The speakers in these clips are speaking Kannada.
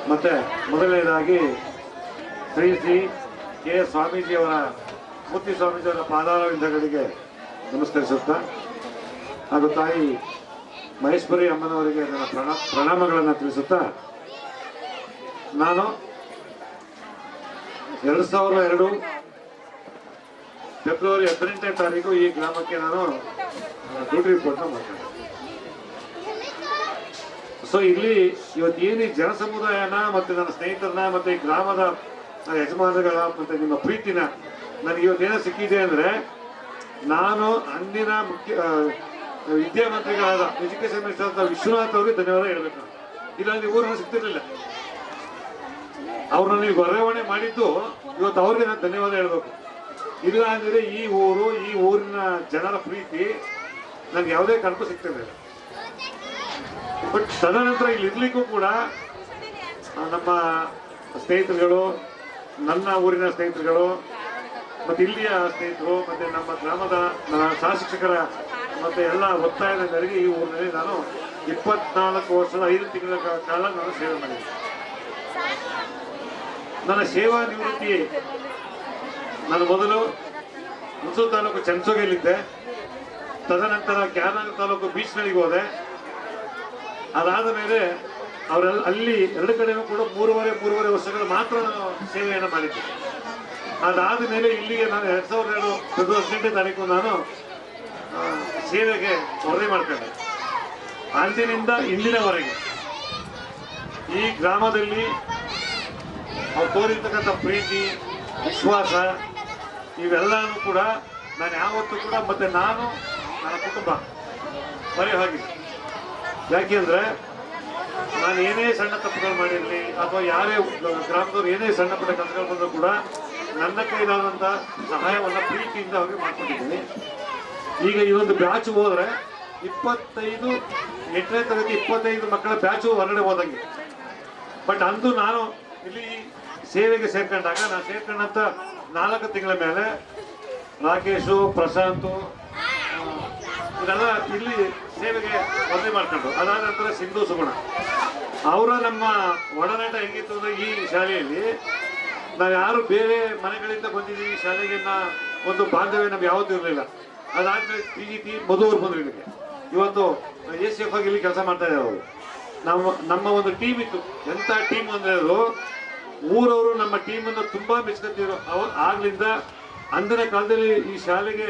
ಮತ್ತು ಮೊದಲನೇದಾಗಿ ಶ್ರೀ ಕೆ ಎಸ್ ಸ್ವಾಮೀಜಿಯವರ ಮೂರ್ತಿ ಸ್ವಾಮೀಜಿಯವರ ಪಾದಾರವಿಂದಗಳಿಗೆ ನಮಸ್ಕರಿಸುತ್ತಾ ಹಾಗೂ ತಾಯಿ ಮಹೇಶ್ವರಿ ಅಮ್ಮನವರಿಗೆ ನನ್ನ ಪ್ರಣಾಮಗಳನ್ನು ತಿಳಿಸುತ್ತಾ, ನಾನು 2002 ಫೆಬ್ರವರಿ 18ನೇ ತಾರೀಕು ಈ ಗ್ರಾಮಕ್ಕೆ ನಾನು ಡ್ಯೂಟಿ ರಿಪೋರ್ಟ್ನ ಮಾಡ್ತೇನೆ. ಸೊ ಇಲ್ಲಿ ಇವತ್ತು ಏನು ಈ ಜನ ಸಮುದಾಯನ ಮತ್ತು ನನ್ನ ಸ್ನೇಹಿತರನ್ನ ಮತ್ತು ಈ ಗ್ರಾಮದ ಯಜಮಾನಗಳ ಮತ್ತು ನಿಮ್ಮ ಪ್ರೀತಿನ ನನಗೆ ಇವತ್ತೇನೋ ಸಿಕ್ಕಿದೆ ಅಂದರೆ, ನಾನು ಅಂದಿನ ವಿದ್ಯಾಮಂತ್ರಿಗಳಾದ ಎಜುಕೇಶನ್ ಮಿನಿಸ್ಟರ್ ಅಂತ ವಿಶ್ವನಾಥ್ ಅವರಿಗೆ ಧನ್ಯವಾದ ಹೇಳಬೇಕು. ಇಲ್ಲ ಅಲ್ಲಿ ಊರನ್ನು ಸಿಗ್ತಿರ್ಲಿಲ್ಲ, ಅವ್ರನ್ನ ನೀವು ವರ್ಗಾವಣೆ ಮಾಡಿದ್ದು ಇವತ್ತು ಅವ್ರಿಗೆ ನಾನು ಧನ್ಯವಾದ ಹೇಳಬೇಕು. ಇಲ್ಲ ಅಂದರೆ ಈ ಊರಿನ ಜನರ ಪ್ರೀತಿ ನನಗೆ ಯಾವುದೇ ಕಾರಣಕ್ಕೂ ಸಿಗ್ತಿರಲಿಲ್ಲ. ಬಟ್ ತದನಂತರ ಇಲ್ಲಿ ಇರ್ಲಿಕ್ಕೂ ಕೂಡ ನಮ್ಮ ಸ್ನೇಹಿತರುಗಳು, ನನ್ನ ಊರಿನ ಸ್ನೇಹಿತರುಗಳು ಮತ್ತು ಇಲ್ಲಿಯ ಸ್ನೇಹಿತರು ಮತ್ತು ನಮ್ಮ ಗ್ರಾಮದ ಸಹ ಶಿಕ್ಷಕರ ಮತ್ತು ಎಲ್ಲ ಒತ್ತಾಯದ ಮೇರೆಗೆ ಈ ಊರಿನಲ್ಲಿ ನಾನು 24 ವರ್ಷದ 5 ತಿಂಗಳ ಕಾಲ ನಾನು ಸೇವೆ ಮಾಡಿದ್ದೆ. ನನ್ನ ಸೇವಾ ನಿವೃತ್ತಿ, ನಾನು ಮೊದಲು ಹುಣಸೂರು ತಾಲೂಕು ಚಂಚೋಗೆಯಲ್ಲಿದ್ದೆ. ತದನಂತರ ಕ್ಯಾನಗರ್ ತಾಲೂಕು ಬೀಚ್ನಲ್ಲಿಗೆ ಹೋದೆ. ಅದಾದ ಮೇಲೆ ಅವರೆಲ್ಲ ಅಲ್ಲಿ 2 ಕಡೆಯೂ ಕೂಡ 3.5 ವರ್ಷಗಳು ಮಾತ್ರ ನಾನು ಸೇವೆಯನ್ನು ಮಾಡಿದ್ದೆ. ಅದಾದ ಮೇಲೆ ಇಲ್ಲಿಗೆ ನಾನು 2002 ಫೆಬ್ರವರಿ 18ನೇ ತಾರೀಕು ನಾನು ಸೇವೆಗೆ ವರದಿ ಮಾಡ್ಕೊಂಡೆ. ಅಂದಿನಿಂದ ಇಂದಿನವರೆಗೆ ಈ ಗ್ರಾಮದಲ್ಲಿ ಅವ್ರು ತೋರಿರ್ತಕ್ಕಂಥ ಪ್ರೀತಿ, ವಿಶ್ವಾಸ ಇವೆಲ್ಲನೂ ಕೂಡ ನಾನು ಯಾವತ್ತೂ ಕೂಡ ಮತ್ತೆ ನಾನು ನನ್ನ ಕುಟುಂಬ ಮರೆ ಹೋಗಿದ್ದೆ. ಯಾಕೆಂದರೆ ನಾನು ಏನೇ ಸಣ್ಣ ತಪ್ಪುಗಳು ಮಾಡಿರಲಿ ಅಥವಾ ಯಾರೇ ಗ್ರಾಮದವ್ರು ಏನೇ ಸಣ್ಣ ಪುಟ್ಟ ಕೆಲಸಗಳು ಬಂದರೂ ಕೂಡ ನನ್ನ ಕೈಲಾದಂಥ ಸಹಾಯವನ್ನು ಪ್ರೀತಿಯಿಂದ ಅವ್ರಿಗೆ ಮಾಡ್ಕೊಂಡಿದ್ದೀನಿ. ಈಗ ಈ ಒಂದು ಬ್ಯಾಚ್ ಹೋದರೆ 8ನೇ ತರಗತಿ 25 ಮಕ್ಕಳ ಬ್ಯಾಚು ಹೊರಗಡೆ ಹೋದಂಗೆ. ಬಟ್ ಅಂದು ನಾನು ಇಲ್ಲಿ ಸೇವೆಗೆ ಸೇರ್ಕೊಂಡಾಗ, ನಾನು ಸೇರ್ಕೊಂಡಂಥ 4 ತಿಂಗಳ ಮೇಲೆ ರಾಕೇಶು, ಪ್ರಶಾಂತು ಇದೆಲ್ಲ ಇಲ್ಲಿ ಸೇವೆಗೆ ವರದಿ ಮಾಡ್ಕೊಂಡು, ಅದಾದ ನಂತರ ಸಿಂಧು, ಸುಗುಣ ಅವರ ನಮ್ಮ ಒಡನಾಟ ಹೆಂಗಿತ್ತು ಅಂದರೆ, ಈ ಶಾಲೆಯಲ್ಲಿ ನಾವು ಯಾರು ಬೇರೆ ಮನೆಗಳಿಂದ ಬಂದಿದ್ದೀವಿ ಶಾಲೆಗೆ ಒಂದು ಬಾಂಧವ್ಯ ನಮ್ಗೆ ಯಾವತ್ತೂ ಇರಲಿಲ್ಲ. ಅದಾದ್ಮೇಲೆ PGT ಮಧುವರು ಬಂದರು ಇಲ್ಲಿಗೆ. ಇವತ್ತು ACF ಆಗಿ ಇಲ್ಲಿ ಕೆಲಸ ಮಾಡ್ತಾ ಇದ್ದಾರೆ ಅವರು. ನಮ್ಮ ಒಂದು ಟೀಮ್ ಇತ್ತು. ಎಂಥ ಟೀಮ್ ಅಂದರೆ ಅದು ಊರವರು ನಮ್ಮ ಟೀಮನ್ನು ತುಂಬ ಮೆಚ್ಕೊತಿದ್ರು. ಆಗ್ಲಿಂದ ಅಂದಿನ ಕಾಲದಲ್ಲಿ ಈ ಶಾಲೆಗೆ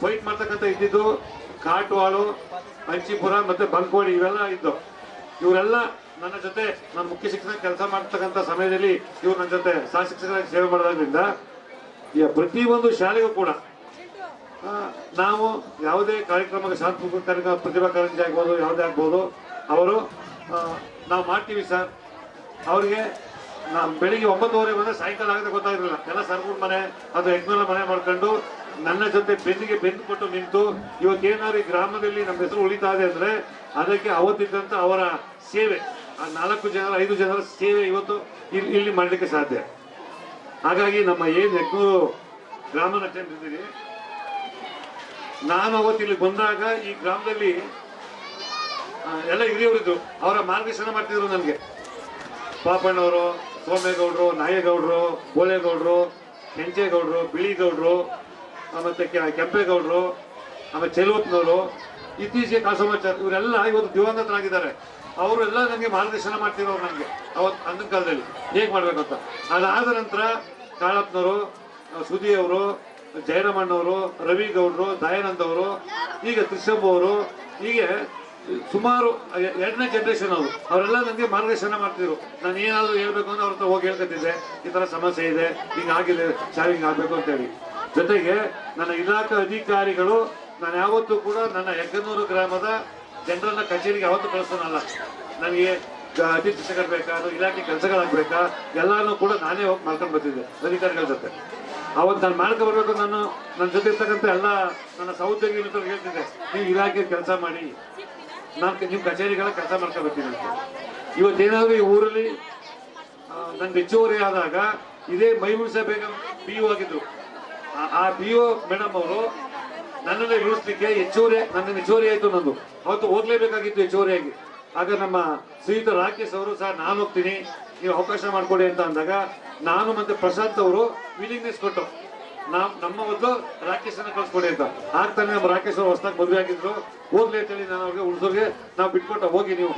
ಫೈಟ್ ಮಾಡ್ತಕ್ಕಂಥ ಇದ್ದಿದ್ದು ಕಾಟ್ವಾಳು, ಹಂಚಿಪುರ ಮತ್ತು ಬಂಕೋಡಿ ಇವೆಲ್ಲ ಇದ್ದು. ಇವರೆಲ್ಲ ನನ್ನ ಜೊತೆ ನಾನು ಮುಖ್ಯ ಶಿಕ್ಷಕ ಕೆಲಸ ಮಾಡ್ತಕ್ಕಂಥ ಸಮಯದಲ್ಲಿ ಇವರು ನನ್ನ ಜೊತೆ ಸಹ ಶಿಕ್ಷಕರಾಗಿ ಸೇವೆ ಮಾಡೋದ್ರಿಂದ ಈ ಪ್ರತಿಯೊಂದು ಶಾಲೆಗೂ ಕೂಡ ನಾವು ಯಾವುದೇ ಕಾರ್ಯಕ್ರಮ, ಸಾಂಸ್ಕೃತಿಕ ಕಾರ್ಯಕ್ರಮ, ಪ್ರತಿಭಾ ಕಾರಂಜಿ ಆಗ್ಬೋದು, ಯಾವುದೇ ಆಗ್ಬೋದು, ಅವರು ನಾವು ಮಾಡ್ತೀವಿ ಸರ್. ಅವರಿಗೆ ನಾವು ಬೆಳಿಗ್ಗೆ 9:30 ಬಂದರೆ ಸಾಯಂಕಾಲ ಆಗದೆ ಗೊತ್ತಾಗಿರಲಿಲ್ಲ. ಎಲ್ಲ ಸರ್ಗೂರ್ ಮನೆ ಅಥವಾ ಯಜ್ಞಲ ಮನೆ ಮಾಡ್ಕೊಂಡು ನನ್ನ ಜೊತೆ ಬೆನ್ನಿಗೆ ಬೆನ್ನು ಕೊಟ್ಟು ನಿಂತು ಇವತ್ತೇನಾದ್ರು ಈ ಗ್ರಾಮದಲ್ಲಿ ನಮ್ಮ ಹೆಸರು ಉಳಿತಾ ಇದೆ ಅಂದರೆ ಅದಕ್ಕೆ ಅವತ್ತಿದ್ದಂಥ ಅವರ ಸೇವೆ, ಆ 4 ಜನರ 5 ಜನರ ಸೇವೆ ಇವತ್ತು ಇಲ್ಲಿ ಮಾಡಲಿಕ್ಕೆ ಸಾಧ್ಯ. ಹಾಗಾಗಿ ನಮ್ಮ ಏನು ಯಜ್ಞೂರು ಗ್ರಾಮದ ಜನರಿದ್ದೀರಿ, ನಾನು ಅವತ್ತು ಇಲ್ಲಿ ಬಂದಾಗ ಈ ಗ್ರಾಮದಲ್ಲಿ ಎಲ್ಲ ಹಿರಿಯವರಿದ್ರು. ಅವರ ಮಾರ್ಗದರ್ಶನ ಮಾಡ್ತಿದ್ರು ನನಗೆ. ಪಾಪಣ್ಣವರು, ಸೋಮೇಗೌಡರು, ನಾಯೇಗೌಡರು, ಬೋಳೇಗೌಡರು, ಕೆಂಚೇಗೌಡರು, ಬಿಳಿಗೌಡರು, ಮತ್ತು ಕೆಂಪೇಗೌಡರು, ಆಮೇಲೆ ಚೆಲುವಪ್ಪನವರು, ಇತ್ತೀಚೆಗೆ ಕಾಸಮಾಚಾರ, ಇವರೆಲ್ಲ ಇವತ್ತು ದಿವಂಗತರಾಗಿದ್ದಾರೆ. ಅವರೆಲ್ಲ ನನಗೆ ಮಾರ್ಗದರ್ಶನ ಮಾಡ್ತಿರೋರು ನನಗೆ ಅವತ್ತು ಅಂದಿನ ಕಾಲದಲ್ಲಿ ಹೇಗೆ ಮಾಡಬೇಕಂತ. ಅದಾದ ನಂತರ ಕಾಳಪ್ಪನವರು, ಸುದಿಯವರು, ಜಯರಾಮಣ್ಣವರು, ರವಿಗೌಡರು, ದಯಾನಂದ್ ಅವರು, ಈಗ ತ್ರಿಶಂಭು ಅವರು, ಹೀಗೆ ಸುಮಾರು 2ನೇ ಜನರೇಷನ್ ಅವರು. ಅವರೆಲ್ಲ ನನಗೆ ಮಾರ್ಗದರ್ಶನ ಮಾಡ್ತಿದ್ರು. ನಾನು ಏನಾದರೂ ಹೇಳ್ಬೇಕು ಅಂದ್ರೆ ಅವ್ರ ಹತ್ರ ಹೋಗಿ ಹೇಳ್ಕೊತಿದ್ದೆ, ಈ ಥರ ಸಮಸ್ಯೆ ಇದೆ, ಹಿಂಗಾಗಿದೆ, ಶಾಲೆ ಹಿಂಗೆ ಆಗಬೇಕು ಅಂತೇಳಿ. ಜೊತೆಗೆ ನನ್ನ ಇಲಾಖಾ ಅಧಿಕಾರಿಗಳು, ನಾನು ಯಾವತ್ತೂ ಕೂಡ ನನ್ನ ಯಗ್ಗನೂರು ಗ್ರಾಮದ ಜನರನ್ನ ಕಚೇರಿಗೆ ಯಾವತ್ತೂ ಕಳಿಸೋನಲ್ಲ. ನನಗೆ ಅತಿಥಿ ಶಿಕ್ಷಕರು ಬೇಕಾ, ಅದು ಇಲಾಖೆ ಕೆಲಸಗಳಾಗಬೇಕಾ, ಎಲ್ಲನೂ ಕೂಡ ನಾನೇ ಹೋಗಿ ಮಾಡ್ಕೊಂಡು ಬರ್ತಿದ್ದೆ ಅಧಿಕಾರಿಗಳ ಜೊತೆ. ಅವತ್ತು ನಾನು ಮಾಡ್ಕೊಬರ್ಬೇಕು. ನನ್ನ ಜೊತೆ ಇರ್ತಕ್ಕಂಥ ಎಲ್ಲ ನನ್ನ ಸಹೋದ್ಯೋಗಿ ಮಿತ್ರರು ಹೇಳ್ತಿದ್ದೆ, ನೀವು ಇಲಾಖೆ ಕೆಲಸ ಮಾಡಿ, ನಾನು ನಿಮ್ಮ ಕಚೇರಿಗಳ ಕೆಲಸ ಮಾಡ್ಕೊಬರ್ತೀನಿ ಅಂತ. ಇವತ್ತೇನಾದರೂ ಈ ಊರಲ್ಲಿ ನನ್ನ ಹೆಚ್ಚುವರಿ ಆದಾಗ ಇದೇ ಮೈಮುನ್ಸ ಬೇಗಂ PU ಆಗಿದ್ರು. ಆ PO ಮೇಡಮ್ ಅವರು ನನ್ನನ್ನೇ ಉಳಿಸ್ಲಿಕ್ಕೆ ನನ್ನನ್ನು ಹೆಚ್ಚುವರಿ ಆಯಿತು. ನಂದು ಅವತ್ತು ಹೋಗ್ಲೇಬೇಕಾಗಿತ್ತು ಹೆಚ್ಚುವರಿಯಾಗಿ. ಆಗ ನಮ್ಮ ಶ್ರೀಯುತ ರಾಕೇಶ್ ಅವರು ಸಹ ನಾನು ಹೋಗ್ತೀನಿ ನೀವು ಅವಕಾಶ ಮಾಡಿಕೊಡಿ ಅಂತ ಅಂದಾಗ ನಾನು ಮತ್ತೆ ಪ್ರಶಾಂತ್ ಅವರು ವಿಲಿಂಗ್ನೆಸ್ ಕೊಟ್ಟು ನಮ್ಮ ಮೊದಲು ರಾಕೇಶನ್ನ ಕಳ್ಸ್ಕೊಡಿ ಅಂತ ಆಗ್ತಾನೆ ನಮ್ಮ ರಾಕೇಶ್ ಅವರು ಹೊಸದಾಗಿ ಮದುವೆ ಆಗಿದ್ರು ಹೋಗ್ಲಿ ಅಂತೇಳಿ ನಾನು ಅವ್ರಿಗೆ ಉಳಿದೋರ್ಗೆ ನಾವು ಬಿಟ್ಕೊಟ್ಟ ಹೋಗಿ ನೀವು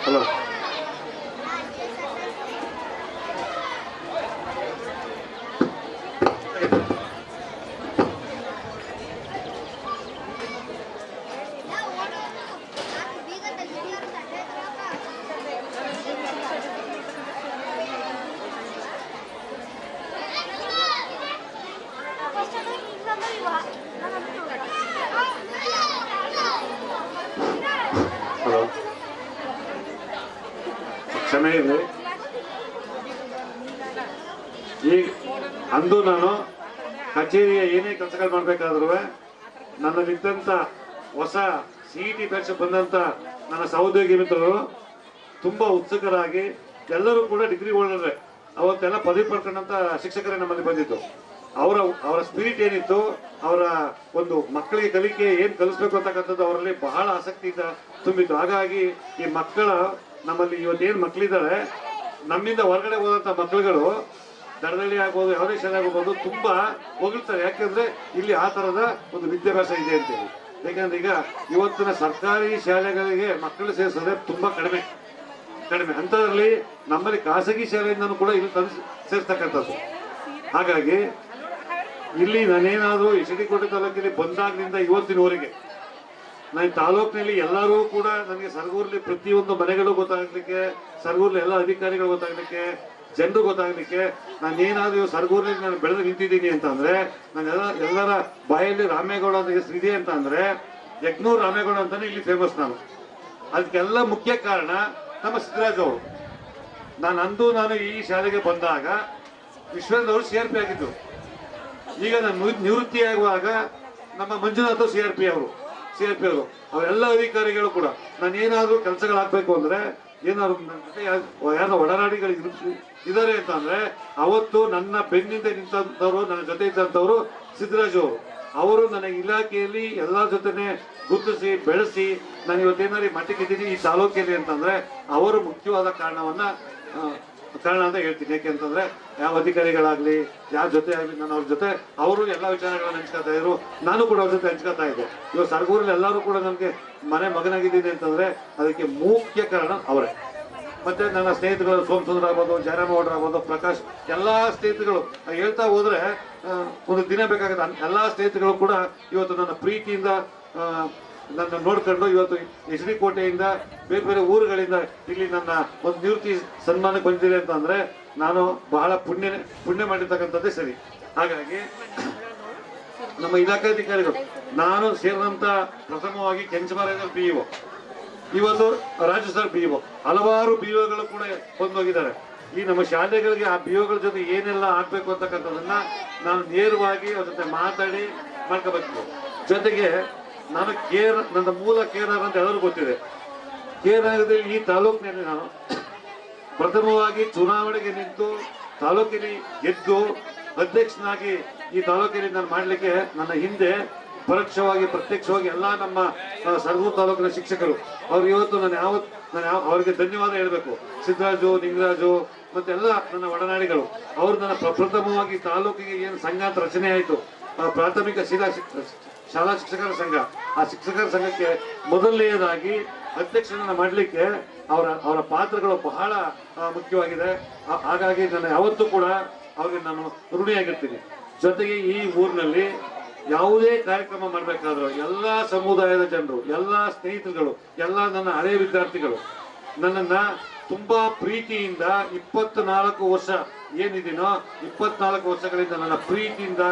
ಹಲೋ ಹಲೋ ಕ್ಷಮೆ ಇದೆ ಈಗ ಅಂದು ನಾನು ಕಚೇರಿಯ ಏನೇ ಕೆಲಸಗಳು ಮಾಡಬೇಕಾದ್ರೂ ನನ್ನಲ್ಲಿದ್ದಂಥ ಹೊಸ CET ಪರೀಕ್ಷೆ ಬಂದಂಥ ನನ್ನ ಸಹೋದ್ಯೋಗಿ ಮಿತ್ರರು ತುಂಬ ಉತ್ಸುಕರಾಗಿ ಎಲ್ಲರೂ ಕೂಡ ಡಿಗ್ರಿ ಹೋಲ್ಡರ್ರೆ ಅವತ್ತೆಲ್ಲ ಪದವಿ ಪಡ್ಕೊಂಡಂಥ ಶಿಕ್ಷಕರೇ ನಮ್ಮಲ್ಲಿ ಬಂದಿದ್ದು ಅವರ ಸ್ಪಿರಿಟ್ ಏನಿತ್ತು ಅವರ ಒಂದು ಮಕ್ಕಳಿಗೆ ಕಲಿಕೆ ಏನು ಕಲಿಸ್ಬೇಕು ಅಂತಕ್ಕಂಥದ್ದು ಅವರಲ್ಲಿ ಬಹಳ ಆಸಕ್ತಿಯಿಂದ ತುಂಬಿತ್ತು ಹಾಗಾಗಿ ಈ ಮಕ್ಕಳ ನಮ್ಮಲ್ಲಿ ಇವತ್ತೇನು ಮಕ್ಕಳಿದ್ದಾರೆ ನಮ್ಮಿಂದ ಹೊರಗಡೆ ಹೋದಂಥ ಮಕ್ಕಳುಗಳು ದಡದಳ್ಳಿ ಆಗ್ಬೋದು ಯಾವುದೇ ಶಾಲೆ ಆಗ್ಬೋದು ತುಂಬ ಹೊಗಳ್ತಾರೆ ಯಾಕೆಂದ್ರೆ ಇಲ್ಲಿ ಆ ಥರದ ಒಂದು ವಿದ್ಯಾಭ್ಯಾಸ ಇದೆ ಅಂತೇಳಿ ಯಾಕಂದ್ರೆ ಈಗ ಇವತ್ತಿನ ಸರ್ಕಾರಿ ಶಾಲೆಗಳಿಗೆ ಮಕ್ಕಳು ಸೇರಿಸೋದೇ ತುಂಬ ಕಡಿಮೆ ಅಂಥದ್ರಲ್ಲಿ ನಮ್ಮಲ್ಲಿ ಖಾಸಗಿ ಶಾಲೆಯಿಂದನೂ ಕೂಡ ಇಲ್ಲಿ ತಂದು ಸೇರಿಸ್ತಕ್ಕಂಥದ್ದು ಹಾಗಾಗಿ ಇಲ್ಲಿ ನಾನೇನಾದರೂ HD ಕೋಟೆ ತಾಲೂಕಿನಲ್ಲಿ ಬಂದಾಗಿನಿಂದ ಇವತ್ತಿನವರೆಗೆ ನಾನು ತಾಲೂಕಿನಲ್ಲಿ ಎಲ್ಲರೂ ಕೂಡ ನನಗೆ ಸರಗೂರಲ್ಲಿ ಪ್ರತಿಯೊಂದು ಮನೆಗಳು ಗೊತ್ತಾಗಲಿಕ್ಕೆ ಸರಗೂರಲ್ಲಿ ಎಲ್ಲ ಅಧಿಕಾರಿಗಳು ಗೊತ್ತಾಗಲಿಕ್ಕೆ ಜನರು ಗೊತ್ತಾಗಲಿಕ್ಕೆ ನಾನೇನಾದರೂ ಸರಗೂರಲ್ಲಿ ನಾನು ಬೆಳೆದು ನಿಂತಿದ್ದೀನಿ ಅಂತ ಅಂದ್ರೆ ನಾನು ಎಲ್ಲರ ಬಾಯಲ್ಲಿ ರಾಮೇಗೌಡ ಅಂತ ಹೆಸರು ಇದೆ ಅಂತ ಅಂದ್ರೆ ಯಜ್ಞೂರ್ ರಾಮೇಗೌಡ ಅಂತಾನೆ ಇಲ್ಲಿ ಫೇಮಸ್ ನಾನು ಅದಕ್ಕೆಲ್ಲ ಮುಖ್ಯ ಕಾರಣ ನಮ್ಮ ಸಿದ್ದರಾಜ್ ಅವರು ನಾನು ಈ ಶಾಲೆಗೆ ಬಂದಾಗ ವಿಶ್ವೇಂದ್ರ ಅವರು CRP ಆಗಿದ್ದು ಈಗ ನಾನು ನಿವೃತ್ತಿ ಆಗುವಾಗ ನಮ್ಮ ಮಂಜುನಾಥ್ CRP ಅವರು ಅವರೆಲ್ಲ ಅಧಿಕಾರಿಗಳು ಕೂಡ ನಾನು ಏನಾದರೂ ಕೆಲಸಗಳಾಗಬೇಕು ಅಂದ್ರೆ ಏನಾದ್ರು ಯಾರೋ ಒಡನಾಡಿಗಳು ಇದ್ದಾರೆ ಅಂತ ಅಂದ್ರೆ ಅವತ್ತು ನನ್ನ ಬೆನ್ನಿಂದ ನಿಂತವರು ನನ್ನ ಜೊತೆ ಇದ್ದಂಥವ್ರು ಸಿದ್ದರಾಜ್ ಅವರು ನನ್ನ ಇಲಾಖೆಯಲ್ಲಿ ಎಲ್ಲರ ಜೊತೆನೆ ಗುರುತಿಸಿ ಬೆಳೆಸಿ ನಾನು ಇವತ್ತೇನಾದ್ರು ಮಟ್ಟಕ್ಕಿದ್ದೀನಿ ಈ ತಾಲೂಕಿನಲ್ಲಿ ಅಂತಂದ್ರೆ ಅವರು ಮುಖ್ಯವಾದ ಕಾರಣ ಅಂತ ಹೇಳ್ತೀನಿ ಯಾಕೆಂತಂದ್ರೆ ಯಾವ ಅಧಿಕಾರಿಗಳಾಗ್ಲಿ ಯಾರ ಜೊತೆ ಆಗ್ಲಿ ನಾನು ಅವ್ರ ಜೊತೆ ಅವರು ಎಲ್ಲ ವಿಚಾರಗಳನ್ನ ಹಂಚ್ಕೊತಾ ಇದ್ರು ನಾನು ಕೂಡ ಅವ್ರ ಜೊತೆ ಹಂಚ್ಕೊತಾ ಇದ್ದೆ ಇವಾಗ ಸರಗೂರಲ್ಲಿ ಎಲ್ಲರೂ ಕೂಡ ನನಗೆ ಮಗನಾಗಿದ್ದೀನಿ ಅಂತಂದ್ರೆ ಅದಕ್ಕೆ ಮುಖ್ಯ ಕಾರಣ ಅವರೇ ಮತ್ತೆ ನನ್ನ ಸ್ನೇಹಿತರು ಸೋಮಸುಂದರ್ ಆಗ್ಬೋದು ಜಯರಾಮಗೌಡ್ರ ಆಗ್ಬೋದು ಪ್ರಕಾಶ್ ಎಲ್ಲಾ ಸ್ನೇಹಿತರುಗಳು ಹೇಳ್ತಾ ಹೋದ್ರೆ ಒಂದು ದಿನ ಬೇಕಾಗುತ್ತೆ ಎಲ್ಲಾ ಸ್ನೇಹಿತರುಗಳು ಕೂಡ ಇವತ್ತು ನನ್ನ ಪ್ರೀತಿಯಿಂದ ನನ್ನ ನೋಡ್ಕೊಂಡು ಇವತ್ತು HD ಕೋಟೆಯಿಂದ ಬೇರೆ ಊರುಗಳಿಂದ ಇಲ್ಲಿ ನನ್ನ ಒಂದು ನಿವೃತ್ತಿ ಸನ್ಮಾನಕ್ಕೆ ಬಂದಿದೆ ಅಂತ ಅಂದ್ರೆ ನಾನು ಬಹಳ ಪುಣ್ಯ ಮಾಡಿರ್ತಕ್ಕಂಥದ್ದೇ ಸರಿ ಹಾಗಾಗಿ ನಮ್ಮ ಇಲಾಖಾಧಿಕಾರಿಗಳು ನಾನು ಸೇರಿದಂತ ಪ್ರಥಮವಾಗಿ ಕೆಂಚಮಾರ PEO ಇವತ್ತು ರಾಜ್ಯ ಸರ್ PEO ಹಲವಾರು PEOಗಳು ಕೂಡ ಬಂದೋಗಿದ್ದಾರೆ ಈ ನಮ್ಮ ಶಾಲೆಗಳಿಗೆ ಆ PEOಗಳ ಜೊತೆ ಏನೆಲ್ಲ ಆಗ್ಬೇಕು ಅಂತಕ್ಕಂಥದನ್ನ ನಾನು ನೇರವಾಗಿ ಅವ್ರ ಜೊತೆ ಮಾತಾಡಿ ಮಾಡ್ಕೋಬೇಕು ಜೊತೆಗೆ ನಾನು ನನ್ನ ಮೂಲ ಕೇರಳ ಅಂತ ಎಲ್ಲರೂ ಗೊತ್ತಿದೆ ಕೇರಳದಲ್ಲಿ ಈ ತಾಲೂಕಿನಲ್ಲಿ ನಾನು ಪ್ರಥಮವಾಗಿ ಚುನಾವಣೆಗೆ ನಿಂತು ತಾಲೂಕಿನಲ್ಲಿ ಗೆದ್ದು ಅಧ್ಯಕ್ಷನಾಗಿ ಈ ತಾಲೂಕಿನಲ್ಲಿ ನಾನು ಮಾಡಲಿಕ್ಕೆ ನನ್ನ ಹಿಂದೆ ಪರೋಕ್ಷವಾಗಿ ಪ್ರತ್ಯಕ್ಷವಾಗಿ ಎಲ್ಲ ನಮ್ಮ ಸರಗೂರು ತಾಲೂಕಿನ ಶಿಕ್ಷಕರು ಅವ್ರು ಇವತ್ತು ನಾನು ಅವರಿಗೆ ಧನ್ಯವಾದ ಹೇಳಬೇಕು ಸಿದ್ದರಾಜು ನಿಂಗರಾಜು ಮತ್ತೆ ಎಲ್ಲ ನನ್ನ ಒಡನಾಡಿಗಳು ಅವರು ನನ್ನ ಪ್ರಥಮವಾಗಿ ತಾಲೂಕಿಗೆ ಏನು ಸಂಘ ಅಂತ ರಚನೆ ಆಯಿತು ಪ್ರಾಥಮಿಕ ಶಾಲಾ ಶಿಕ್ಷಕರ ಸಂಘ ಆ ಶಿಕ್ಷಕರ ಸಂಘಕ್ಕೆ ಮೊದಲನೆಯದಾಗಿ ಅಧ್ಯಕ್ಷರನ್ನ ಮಾಡಲಿಕ್ಕೆ ಅವರ ಪಾತ್ರಗಳು ಬಹಳ ಮುಖ್ಯವಾಗಿದೆ ಹಾಗಾಗಿ ನಾನು ಯಾವತ್ತೂ ಕೂಡ ಅವ್ರಿಗೆ ನಾನು ಋಣಿಯಾಗಿರ್ತೀನಿ ಜೊತೆಗೆ ಈ ಊರಿನಲ್ಲಿ ಯಾವುದೇ ಕಾರ್ಯಕ್ರಮ ಮಾಡಬೇಕಾದ್ರೂ ಎಲ್ಲ ಸಮುದಾಯದ ಜನರು, ಎಲ್ಲ ಸ್ನೇಹಿತರುಗಳು, ಎಲ್ಲ ನನ್ನ ಹಳೆಯ ವಿದ್ಯಾರ್ಥಿಗಳು ನನ್ನನ್ನು ತುಂಬಾ ಪ್ರೀತಿಯಿಂದ 24 ವರ್ಷ ಏನಿದ್ದೀನೋ 24 ವರ್ಷಗಳಿಂದ ನನ್ನ ಪ್ರೀತಿಯಿಂದ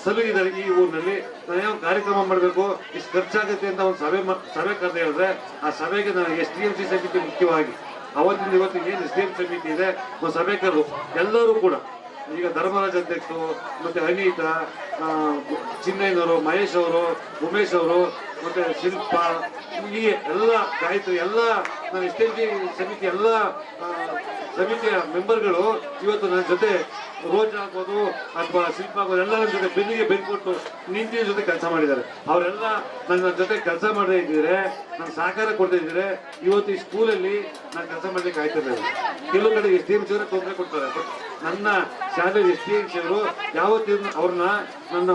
ಸಲುಗಿದ್ದಾರೆ. ಈ ಊರಿನಲ್ಲಿ ನಾನೇನೋ ಕಾರ್ಯಕ್ರಮ ಮಾಡಬೇಕು, ಇಷ್ಟು ಖರ್ಚಾಗುತ್ತೆ ಅಂತ ಒಂದು ಸಭೆ ಕರೆದು ಹೇಳಿದ್ರೆ ಆ ಸಭೆಗೆ ನಾನು SDMC ಸಮಿತಿ ಮುಖ್ಯವಾಗಿ ಅವತ್ತಿಂದ ಇವತ್ತು ಏನು SDM ಸಮಿತಿ ಇದೆ ಒಂದು ಸಭೆ ಕರೆದು ಎಲ್ಲರೂ ಕೂಡ, ಈಗ ಧರ್ಮರಾಜ್ ಅಧ್ಯಕ್ಷರು, ಮತ್ತೆ ಅನೀತಾ, ಚಿನ್ನಯ್ಯನವರು, ಮಹೇಶ್ ಅವರು, ಉಮೇಶ್ ಅವರು, ಮತ್ತೆ ಶಿಲ್ಪ, ಹೀಗೆ ಎಲ್ಲ ಗಾಯತ್ರಿ, ಎಲ್ಲ ನಾನು SDMC ಸಮಿತಿ ಎಲ್ಲ ಸಮಿತಿಯ ಮೆಂಬರ್ಗಳು ಇವತ್ತು ನನ್ನ ಜೊತೆ ರೋಜ್ ಆಗ್ಬೋದು ಅಥವಾ ಶಿಲ್ಪ ಆಗ್ಬೋದು ಎಲ್ಲ ನನ್ನ ಜೊತೆ ಬೆನ್ನಿಗೆ ಬೆನ್ನು ಕೊಟ್ಟು ನಿಂತಿನ ಜೊತೆ ಕೆಲಸ ಮಾಡಿದ್ದಾರೆ. ಅವರೆಲ್ಲ ನನ್ನ ಜೊತೆ ಕೆಲಸ ಮಾಡದೇ ಇದ್ದಿದ್ರೆ, ನಾನು ಸಹಕಾರ ಕೊಡ್ತಾ ಇದ್ದರೆ ಇವತ್ತು ಈ ಸ್ಕೂಲಲ್ಲಿ ನಾನು ಕೆಲಸ ಮಾಡಲಿಕ್ಕೆ ಆಯ್ತಿದ್ದಾರೆ. ಕೆಲವು ಕಡೆ SDMC ಅವರೇ ತೊಂದರೆ ಕೊಡ್ತಾರೆ. ಬಟ್ ನನ್ನ ಶಾಲೆಯಲ್ಲಿ SDMC ಅವರು ಯಾವತ್ತಿನ ಅವ್ರನ್ನ ನನ್ನ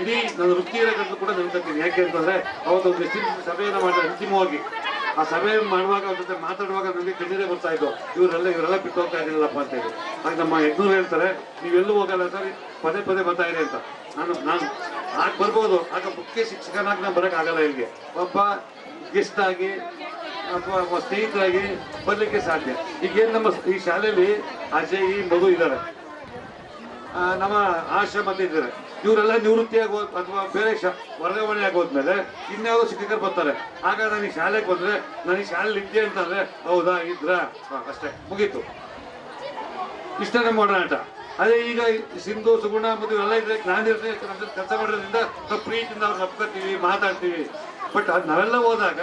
ಇಡೀ ನನ್ನ ವೃತ್ತಿಯರ ಕಂಡು ಕೂಡ ನೆನ್ಕೊತೀನಿ. ಯಾಕೆ ಅಂತಂದ್ರೆ ಅವತ್ತೊಂದು SDMC ಸಭೆಯನ್ನು ಮಾಡಿದ ಅಂತಿಮವಾಗಿ ಆ ಸಭೆ ಮಾಡುವಾಗ ಅವ್ರ ಜೊತೆ ಮಾತಾಡುವಾಗ ನನಗೆ ಕಣ್ಣೀರೇ ಬರ್ತಾ ಇದ್ದು, ಇವರೆಲ್ಲ ಬಿಟ್ಟು ಹೋಗ್ತಾ ಇದ್ದೀರಲ್ಲಪ್ಪ ಅಂತ ಹೇಳಿ. ಆಗ ನಮ್ಮ ಯಜ್ಞರು ಹೇಳ್ತಾರೆ, ನೀವೆಲ್ಲೂ ಹೋಗಲ್ಲ ಸರ್, ಪದೇ ಪದೇ ಬರ್ತಾ ಇರಿ ಅಂತ. ನಾನು ಆಗ ಬರ್ಬೋದು, ಆಗ ಮುಖ್ಯ ಶಿಕ್ಷಕನಾಗಿ ನಾನು ಬರೋಕ್ಕಾಗಲ್ಲ. ಇಲ್ಲಿಗೆ ಒಬ್ಬ ಗೆಸ್ಟ್ ಆಗಿ ಅಥವಾ ಒಬ್ಬ ಸ್ನೇಹಿತರಾಗಿ ಬರಲಿಕ್ಕೆ ಸಾಧ್ಯ. ಈಗೇನು ನಮ್ಮ ಈ ಶಾಲೆಯಲ್ಲಿ ಅಜಯ್, ಮಧು ಇದ್ದಾರೆ, ನಮ್ಮ ಆಶ್ರಮ ಇದ್ದಾರೆ. ಇವರೆಲ್ಲ ನಿವೃತ್ತಿಯಾಗಿ ಅಥವಾ ಬೇರೆ ವರ್ಗಾವಣೆ ಆಗೋದ್ಮೇಲೆ ಇನ್ಯಾವುದೋ ಶಿಕ್ಷಕರು ಬರ್ತಾರೆ. ಆಗ ನಾನು ಈ ಶಾಲೆಗೆ ಬಂದರೆ, ನಾನು ಈ ಶಾಲೆಯಲ್ಲಿ ಇದ್ದೆ ಅಂತಂದರೆ ಹೌದಾ ಇದ್ರ ಅಷ್ಟೇ, ಮುಗೀತು. ಇಷ್ಟ ನಮ್ಮ ಒಡನಾಟ. ಅದೇ ಈಗ ಸಿಂಧು, ಸುಗುಣ ಮತ್ತು ಇವೆಲ್ಲ ಇದ್ರೆ ನಾನು ಕೆಲಸ ಮಾಡೋದ್ರಿಂದ ನಾವು ಪ್ರೀತಿಯಿಂದ ಅವ್ರನ್ನ ಒಪ್ಕೊತೀವಿ, ಮಾತಾಡ್ತೀವಿ. ಬಟ್ ನಾವೆಲ್ಲ ಹೋದಾಗ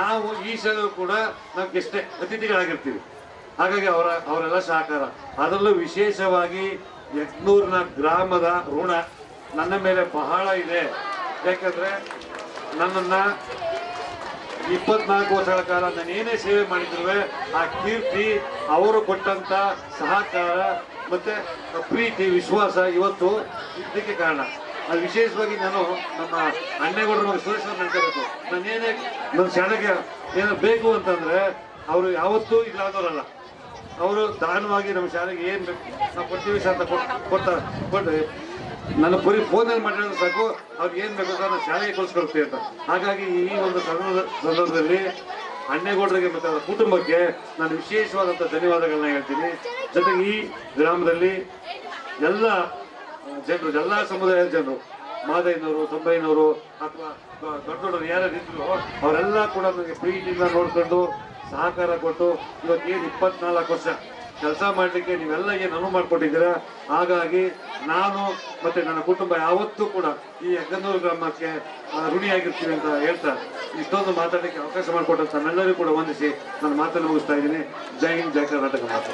ನಾವು ಈ ಶಾಲೆ ಕೂಡ ನಾವು ಎಷ್ಟೇ ಅತಿಥಿಗಳಾಗಿರ್ತೀವಿ. ಹಾಗಾಗಿ ಅವರೆಲ್ಲ ಸಹಕಾರ, ಅದರಲ್ಲೂ ವಿಶೇಷವಾಗಿ ಯಗ್ನೂರಿನ ಗ್ರಾಮದ ಋಣ ನನ್ನ ಮೇಲೆ ಬಹಳ ಇದೆ. ಯಾಕಂದ್ರೆ ನನ್ನನ್ನು 24 ವರ್ಷಗಳ ಕಾಲ ನಾನು ಏನೇ ಸೇವೆ ಮಾಡಿದ್ರು ಆ ಕೀರ್ತಿ, ಅವರು ಕೊಟ್ಟಂತ ಸಹಕಾರ ಮತ್ತೆ ಪ್ರೀತಿ, ವಿಶ್ವಾಸ ಇವತ್ತು ಇದಕ್ಕೆ ಕಾರಣ. ಅದು ವಿಶೇಷವಾಗಿ ನಾನು ನಮ್ಮ ಅಣ್ಣೇಗೌಡರ ಮಗ ಸುರೇಶ್ ಅವ್ರು ನೆನ್ಕೋಬೇಕು. ನಾನೇನೇ ನನ್ನ ಶಾಲೆಗೆ ಏನೋ ಬೇಕು ಅಂತಂದ್ರೆ ಅವರು ಯಾವತ್ತೂ ಇಲ್ಲಾದವರಲ್ಲ. ಅವರು ದಾನವಾಗಿ ನಮ್ಮ ಶಾಲೆಗೆ ಏನು ಬೇಕು ನಾವು ಕೊಡ್ತೀವಿ ಸರ್ ಅಂತ ಕೊಟ್ಟು ನನ್ನ ಬರೀ ಫೋನಲ್ಲಿ ಮಾತಾಡಿದ್ರೆ ಸಾಕು, ಅವ್ರಿಗೆ ಏನು ಬೇಕು ನಾನು ಶಾಲೆಗೆ ಕಳಿಸ್ಕೊಡ್ತೀವಿ ಅಂತ. ಹಾಗಾಗಿ ಈ ಒಂದು ಸಂದರ್ಭದಲ್ಲಿ ಅಣ್ಣೇಗೌಡರಿಗೆ ಮತ್ತು ಅವರ ಕುಟುಂಬಕ್ಕೆ ನಾನು ವಿಶೇಷವಾದಂಥ ಧನ್ಯವಾದಗಳನ್ನ ಹೇಳ್ತೀನಿ. ಜೊತೆಗೆ ಈ ಗ್ರಾಮದಲ್ಲಿ ಎಲ್ಲ ಜನರು, ಎಲ್ಲ ಸಮುದಾಯದ ಜನರು, ಮಾದಯ್ಯನವರು, ಸಂಬಯ್ಯನವರು ಅಥವಾ ದೊಡ್ಡ ದೊಡ್ಡವರು ಯಾರ್ಯಾರಿದ್ರು ಅವರೆಲ್ಲ ಕೂಡ ನನಗೆ ಪ್ರೀತಿಯಿಂದ ನೋಡ್ಕೊಂಡು ಸಹಕಾರ ಕೊಟ್ಟು ಇವತ್ತೇನು 24 ವರ್ಷ ಕೆಲಸ ಮಾಡಲಿಕ್ಕೆ ನೀವೆಲ್ಲ ಏನು ಅನುವು ಮಾಡಿಕೊಟ್ಟಿದ್ದೀರಾ. ಹಾಗಾಗಿ ನಾನು ಮತ್ತು ನನ್ನ ಕುಟುಂಬ ಯಾವತ್ತೂ ಕೂಡ ಈ ಯಗ್ಗನ್ನೂರು ಗ್ರಾಮಕ್ಕೆ ಋಣಿಯಾಗಿರ್ತೀವಿ ಅಂತ ಹೇಳ್ತಾ ಇಷ್ಟೊಂದು ಮಾತಾಡಲಿಕ್ಕೆ ಅವಕಾಶ ಮಾಡಿಕೊಟ್ಟಂತ ನಮ್ಮೆಲ್ಲರಿಗೂ ಕೂಡ ವಂದಿಸಿ ನನ್ನ ಮಾತನ್ನು ಮುಗಿಸ್ತಾ ಇದ್ದೀನಿ. ಜೈ ಹಿಂದ್, ಜೈ ಕರ್ನಾಟಕ ಮಾತು.